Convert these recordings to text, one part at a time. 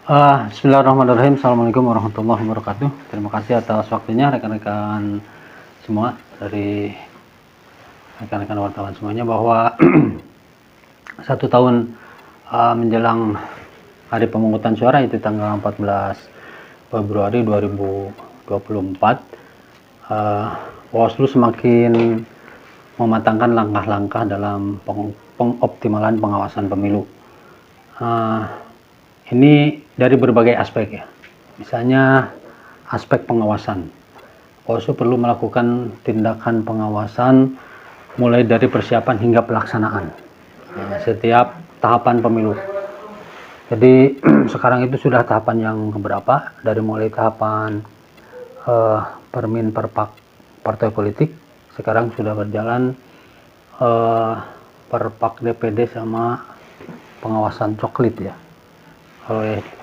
Bismillahirrahmanirrahim. Assalamualaikum warahmatullahi wabarakatuh. Terima kasih atas waktunya rekan-rekan semua, dari rekan-rekan wartawan semuanya, bahwa 1 tahun menjelang hari pemungutan suara, itu tanggal 14 Februari 2024, Bawaslu semakin mematangkan langkah-langkah dalam pengoptimalan pengawasan pemilu. Ini dari berbagai aspek ya. Misalnya aspek pengawasan. Bawaslu perlu melakukan tindakan pengawasan mulai dari persiapan hingga pelaksanaan setiap tahapan pemilu. Jadi sekarang itu sudah tahapan yang keberapa, dari mulai tahapan permin perpak partai politik, sekarang sudah berjalan perpak DPD sama pengawasan coklit ya,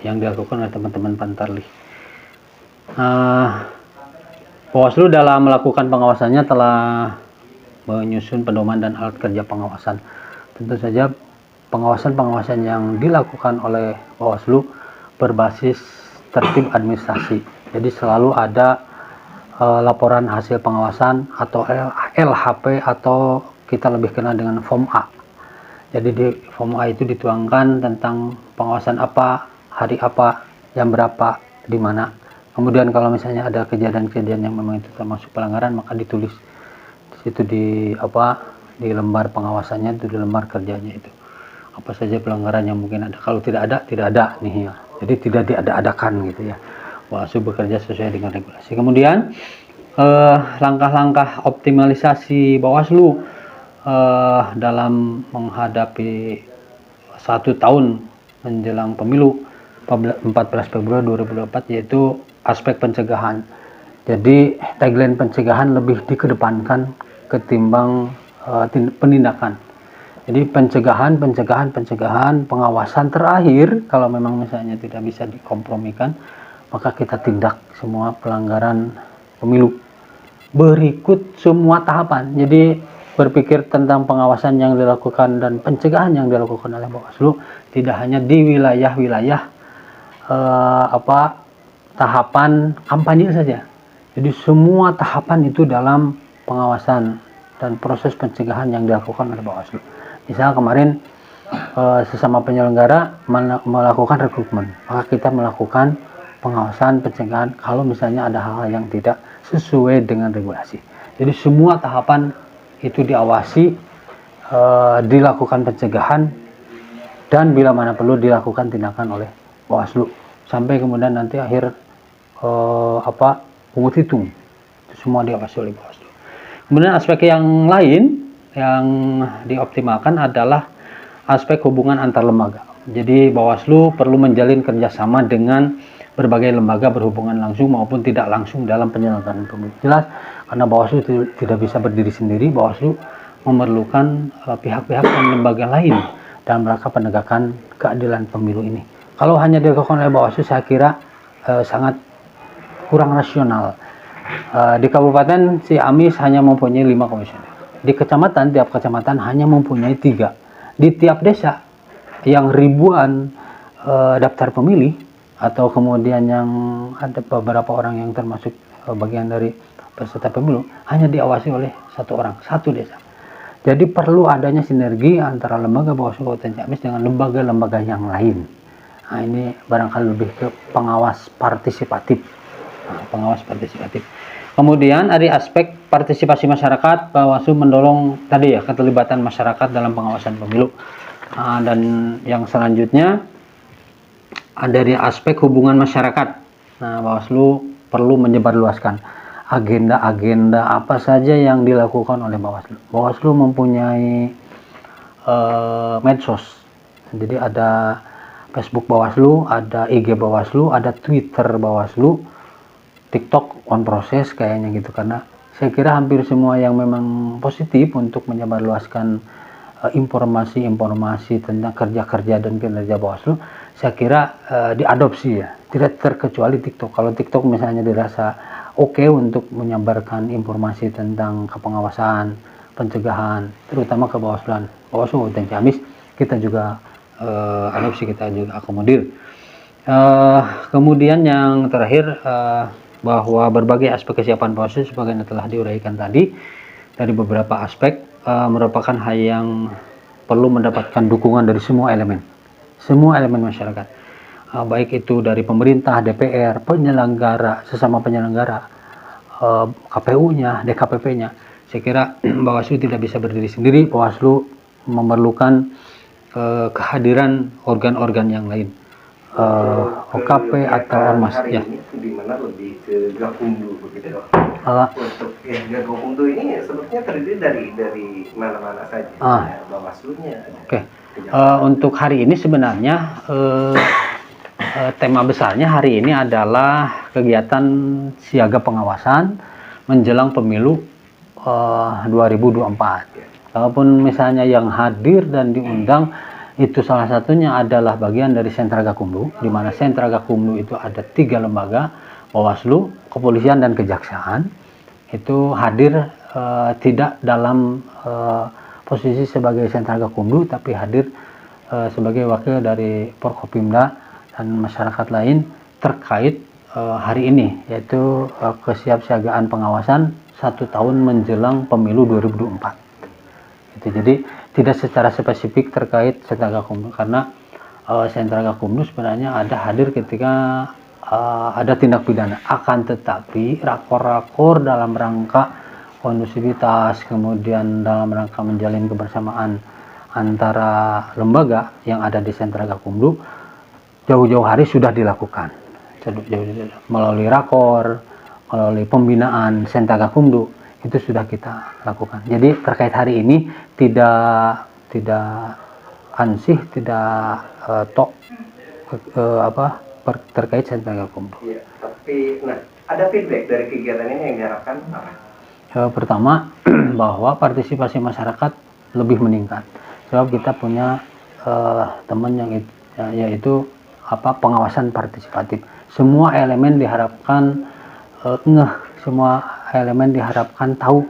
yang dilakukan oleh teman-teman Pantarli. Bawaslu dalam melakukan pengawasannya telah menyusun pedoman dan alat kerja pengawasan. Tentu saja pengawasan yang dilakukan oleh Bawaslu berbasis tertib administrasi. Jadi selalu ada laporan hasil pengawasan atau LHP, atau kita lebih kenal dengan Form A. Jadi di Form A itu dituangkan tentang pengawasan apa, hari apa, jam berapa, di mana. Kemudian kalau misalnya ada kejadian-kejadian yang memang itu termasuk pelanggaran, maka ditulis di situ di lembar pengawasannya, itu di lembar kerjanya itu apa saja pelanggaran yang mungkin ada. Kalau tidak ada nih ya. Jadi tidak diada-adakan gitu ya. Bawaslu bekerja sesuai dengan regulasi. Kemudian langkah-langkah optimalisasi Bawaslu dalam menghadapi 1 tahun menjelang pemilu 14 Februari 2024, yaitu aspek pencegahan. Jadi tagline pencegahan lebih dikedepankan ketimbang penindakan. Jadi pencegahan, pengawasan terakhir, kalau memang misalnya tidak bisa dikompromikan, maka kita tindak semua pelanggaran pemilu berikut semua tahapan. Jadi berpikir tentang pengawasan yang dilakukan dan pencegahan yang dilakukan oleh Bawaslu tidak hanya di wilayah-wilayah tahapan kampanye saja. Jadi semua tahapan itu dalam pengawasan dan proses pencegahan yang dilakukan oleh Bawaslu. Misal kemarin sesama penyelenggara melakukan rekrutmen, maka kita melakukan pengawasan pencegahan kalau misalnya ada hal-hal yang tidak sesuai dengan regulasi. Jadi semua tahapan itu diawasi, dilakukan pencegahan, dan bila mana perlu dilakukan tindakan oleh Bawaslu, sampai kemudian nanti akhir pungut hitung, itu semua diawasi oleh Bawaslu. Kemudian aspek yang lain yang dioptimalkan adalah aspek hubungan antar lembaga. Jadi Bawaslu perlu menjalin kerjasama dengan berbagai lembaga berhubungan langsung maupun tidak langsung dalam penyelenggaraan pemilu. Jelas, karena Bawaslu tidak bisa berdiri sendiri, Bawaslu memerlukan pihak-pihak dan lembaga lain dalam rangka penegakan keadilan pemilu ini. Kalau hanya dilakukan oleh Bawaslu, saya kira sangat kurang rasional. Di Kabupaten Ciamis hanya mempunyai 5 komisioner. Di kecamatan, tiap kecamatan hanya mempunyai 3. Di tiap desa yang ribuan daftar pemilih, atau kemudian yang ada beberapa orang yang termasuk bagian dari peserta pemilu, hanya diawasi oleh 1 orang, 1 desa. Jadi perlu adanya sinergi antara lembaga Bawaslu Kabupaten Ciamis dengan lembaga-lembaga yang lain. Nah, ini barangkali lebih ke pengawas partisipatif. Kemudian dari aspek partisipasi masyarakat, Bawaslu mendorong tadi ya, keterlibatan masyarakat dalam pengawasan pemilu. Dan yang selanjutnya dari aspek hubungan masyarakat. Nah, Bawaslu perlu menyebarluaskan agenda-agenda apa saja yang dilakukan oleh Bawaslu. Bawaslu mempunyai medsos. Jadi ada Facebook Bawaslu, ada IG Bawaslu, ada Twitter Bawaslu, TikTok on proses kayaknya gitu. Karena saya kira hampir semua yang memang positif untuk menyebarluaskan informasi-informasi tentang kerja-kerja dan kinerja Bawaslu, saya kira diadopsi ya, tidak terkecuali TikTok. Kalau TikTok misalnya dirasa oke untuk menyebarkan informasi tentang kepengawasan, pencegahan, terutama ke Bawaslu Kabupaten Ciamis, kita juga adopsi, kita juga akomodir. Kemudian yang terakhir, bahwa berbagai aspek kesiapan Bawaslu sebagaimana telah diuraikan tadi dari beberapa aspek, merupakan hal yang perlu mendapatkan dukungan dari semua elemen masyarakat, baik itu dari pemerintah, DPR, penyelenggara, sesama penyelenggara, KPU-nya, DKPP-nya. Saya kira Bawaslu tidak bisa berdiri sendiri. Bawaslu memerlukan kehadiran organ-organ yang lain, OKP atau ormas ya. Ini di mana lebih ke Gakumdu begitu. Untuk Gakumdu ini sebetulnya terdiri dari mana-mana saja. Bawaslunya. Oke. Untuk hari ini sebenarnya tema besarnya hari ini adalah kegiatan siaga pengawasan menjelang pemilu 2024. Kalaupun misalnya yang hadir dan diundang itu salah satunya adalah bagian dari Sentra Gakumdu, di mana Sentra Gakumdu itu ada 3 lembaga, Bawaslu, Kepolisian, dan Kejaksaan. Itu hadir tidak dalam posisi sebagai Sentra Gakumdu, tapi hadir sebagai wakil dari Forkopimda dan masyarakat lain terkait hari ini, yaitu kesiapsiagaan pengawasan 1 tahun menjelang pemilu 2024. Jadi tidak secara spesifik terkait Sentra Gakumdu, karena Sentra Gakumdu sebenarnya ada hadir ketika ada tindak pidana, akan tetapi rakor-rakor dalam rangka kondusivitas, kemudian dalam rangka menjalin kebersamaan antara lembaga yang ada di Sentra Gakumdu jauh-jauh hari sudah dilakukan melalui rakor, melalui pembinaan Sentra Gakumdu. Itu sudah kita lakukan. Jadi terkait hari ini tidak ansih, tidak terkait Sentra Gakumdu. Ya, tapi ada feedback dari kegiatan ini yang diharapkan apa? Pertama, bahwa partisipasi masyarakat lebih meningkat. Sebab kita punya teman yang yaitu pengawasan partisipatif. Semua elemen diharapkan semua elemen diharapkan tahu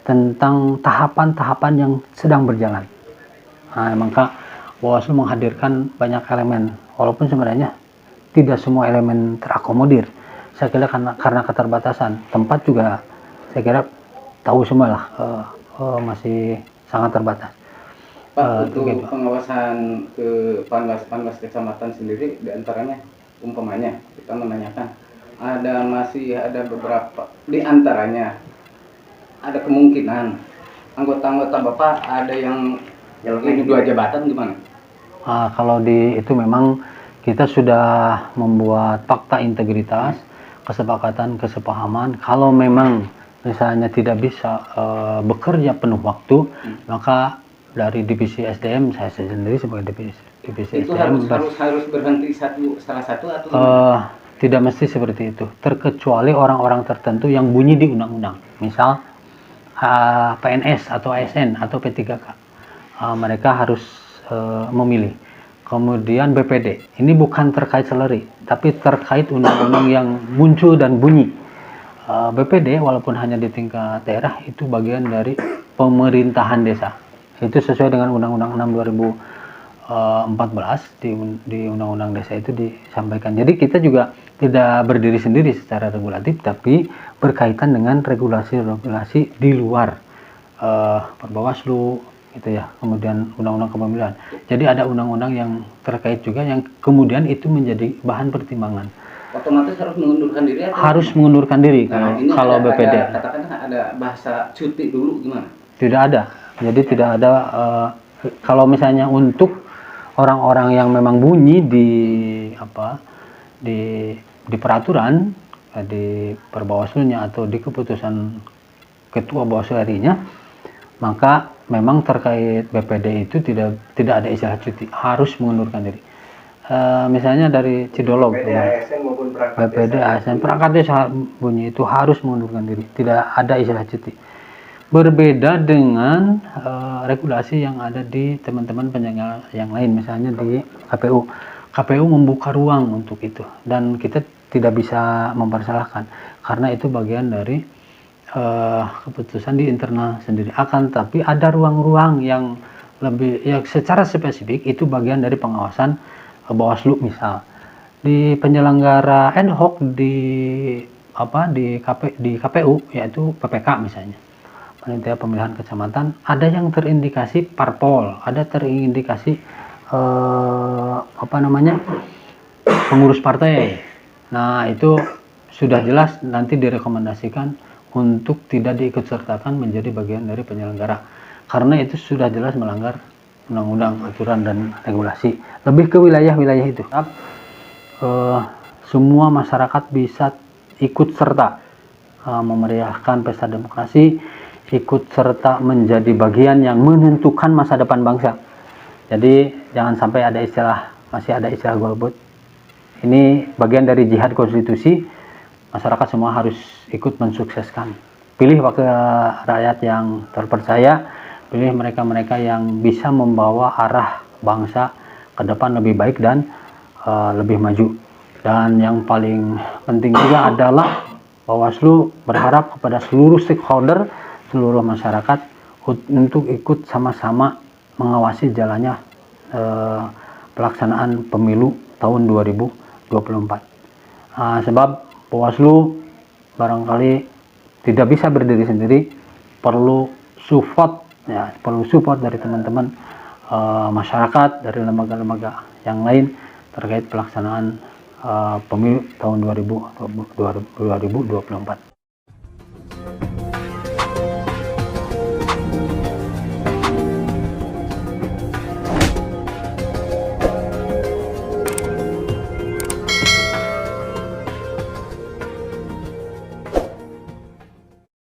tentang tahapan-tahapan yang sedang berjalan. Maka Bawaslu menghadirkan banyak elemen, walaupun sebenarnya tidak semua elemen terakomodir. Saya kira karena keterbatasan tempat juga, saya kira tahu semua lah, masih sangat terbatas. Pak, untuk pengawasan ke Panwas kecamatan sendiri, diantaranya umpamanya kita menanyakan, masih ada beberapa di antaranya ada kemungkinan anggota-anggota Bapak ada yang ini 2 jabatan gimana? Kalau itu memang kita sudah membuat fakta integritas, kesepakatan, kesepahaman. Kalau memang misalnya tidak bisa bekerja penuh waktu, maka dari divisi SDM, saya sendiri sebagai divisi itu SDM harus berhenti salah satu atau tidak mesti seperti itu, terkecuali orang-orang tertentu yang bunyi di undang-undang, misal PNS atau ASN atau P3K, mereka harus memilih. Kemudian BPD, ini bukan terkait salary, tapi terkait undang-undang yang muncul dan bunyi. BPD walaupun hanya di tingkat daerah, itu bagian dari pemerintahan desa. Itu sesuai dengan Undang-Undang 6 2014 di Undang-Undang Desa itu disampaikan. Jadi kita juga tidak berdiri sendiri secara regulatif, tapi berkaitan dengan regulasi-regulasi di luar Bawaslu gitu ya, kemudian undang-undang kepemiluan. Jadi ada undang-undang yang terkait juga yang kemudian itu menjadi bahan pertimbangan. Otomatis harus mengundurkan diri atau harus mengundurkan diri kalau BPD. Katakan ada bahasa cuti dulu gimana? Tidak ada. Jadi tidak ada kalau misalnya untuk orang-orang yang memang bunyi di peraturan di Perbawaslunya atau di keputusan ketua Bawaslu harinya, maka memang terkait BPD itu tidak ada istilah cuti, harus mengundurkan diri. Misalnya dari Cidolog, BPD ASN perangkat desa bunyi itu harus mengundurkan diri, tidak ada istilah cuti. Berbeda dengan regulasi yang ada di teman-teman penyelenggara yang lain, misalnya di KPU. KPU membuka ruang untuk itu, dan kita tidak bisa mempersalahkan karena itu bagian dari keputusan di internal sendiri. Akan tapi ada ruang-ruang yang lebih secara spesifik itu bagian dari pengawasan Bawaslu misal. di penyelenggara ad hoc di KPU, yaitu PPK misalnya, panitia pemilihan kecamatan, ada yang terindikasi parpol, ada terindikasi pengurus partai. Nah, itu sudah jelas nanti direkomendasikan untuk tidak diikutsertakan menjadi bagian dari penyelenggara, karena itu sudah jelas melanggar undang-undang, aturan dan regulasi. Lebih ke wilayah-wilayah itu, semua masyarakat bisa ikut serta memeriahkan pesta demokrasi, ikut serta menjadi bagian yang menentukan masa depan bangsa. Jadi jangan sampai masih ada istilah golput. Ini bagian dari jihad konstitusi. Masyarakat semua harus ikut mensukseskan. Pilih wakil rakyat yang terpercaya, pilih mereka-mereka yang bisa membawa arah bangsa ke depan lebih baik dan lebih maju. Dan yang paling penting juga adalah Bawaslu berharap kepada seluruh stakeholder, seluruh masyarakat untuk ikut sama-sama mengawasi jalannya pelaksanaan pemilu tahun 2024. Sebab Bawaslu barangkali tidak bisa berdiri sendiri, perlu support dari teman-teman masyarakat, dari lembaga-lembaga yang lain terkait pelaksanaan pemilu tahun 2024.